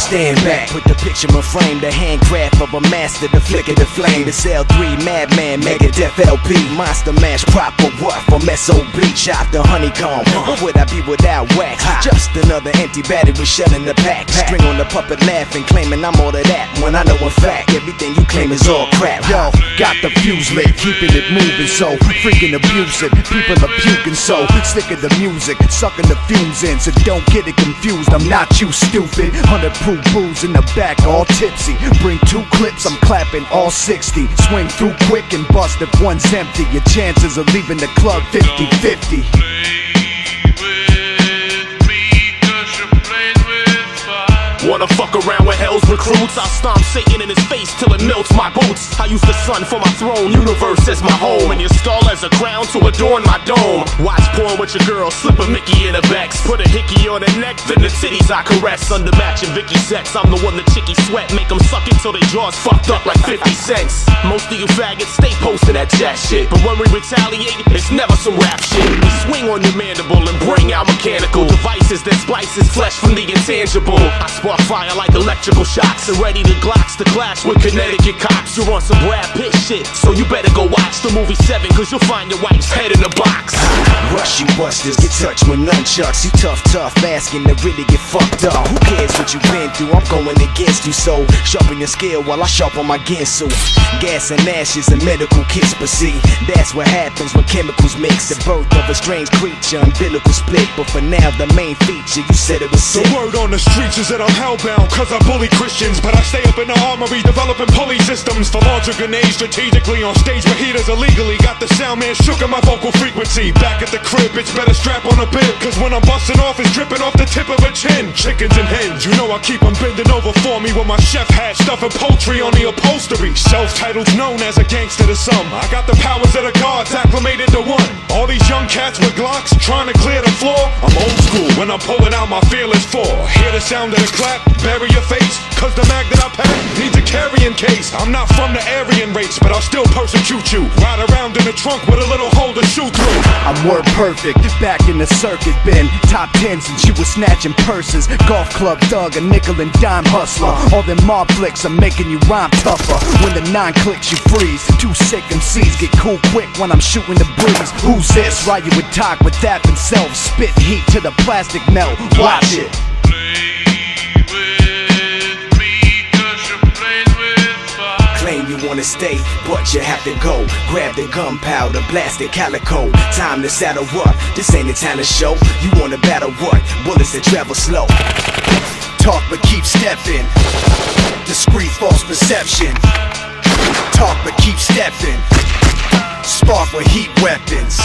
stand back. Put the picture in frame, the handcraft of a master, the flick of the flame. The L3 Madman, Megadeth LP, Monster Mash proper what from SOB, chopped the honeycomb. What would I be without wax? Just another empty battery shut in the pack. String on the puppet laughing, claiming I'm all of that, when I know in fact everything you claim is all crap. Yo, got the fuse lit, keeping it moving, so freaking abusive. People are puking, so sick of the music, sucking the fumes in, so don't get it confused. I'm not you stupid. 100 proof booze in the back, all tipsy. Bring 2 clips, I'm clapping all 60. Swing through quick and bust if one's empty. Your chances of leaving the club 50-50. Wanna fuck around with hell's recruits? I'll stomp Satan in his face till it melts my boots. I use the sun for my throne, universe as my home, and your skull as a crown to adorn my dome. Watch porn with your girl, slip a Mickey in her backs, put a hickey on her neck, then the titties I caress. Under matching Vicky sex, I'm the one the chickie sweat, make them suck it till they jaws fucked up like 50 cents. Most of you faggots stay posting that jack shit, but when we retaliate, it's never some rap shit. We swing on your mandible and bring out mechanical devices that splices flesh from the intangible. I spark fire like electrical shocks and ready to Glocks to clash with Connecticut cops. You're on some Brad Pitt shit, so you better go watch the movie 7, cause you'll find your wife's head in a box. Rush you busters, get touched with nunchucks. You tough, asking to really get fucked up. Who cares what you been through? I'm going against you, so sharpen your skill while I sharpen my Ginsu. Gas and ashes and medical kits, but see, that's what happens when chemicals mix. The birth of a strange creature, umbilical split. But for now, the main feature, you said it was sick. The word on the streets is that I'm hellbound, cause I bully Christians, but I stay up in the armory developing pulley systems for launcher grenades strategically on stage where heaters illegally. Got the sound man shook in my vocal frequency. Back at the crib, bitch better strap on a bib, cause when I'm busting off, it's dripping off the tip of a chin. Chickens and hens, you know I keep them bending over for me with my chef hat, stuffing poultry on the upholstery. Self-titles known as a gangster to some. I got the powers of the gods acclimated to one. All these young cats with Glocks trying to clear the floor. I'm old school when I'm pulling out my fearless 4. Hear the sound of the clap, bury your face, cause the mag that I pack needs a carrying case. I'm not from the Aryan race, but I'll still persecute you. Ride around in the trunk with a little hole to shoot through. I'm word perfect, back in the circuit, been top 10s and she was snatching purses. Golf club thug, a nickel and dime hustler. All them mob flicks are making you rhyme tougher. When the 9 clicks you freeze, 2 sick MCs get cool quick when I'm shooting the breeze. Who's this? Ride you with talk with that and self, spit heat to the plastic melt. Watch it. You wanna stay, but you have to go. Grab the gunpowder, blast the calico. Time to saddle up, this ain't a talent show. You wanna battle what? Bullets that travel slow. Talk but keep stepping. Discreet false perception. Talk but keep stepping. Spark with heat weapons.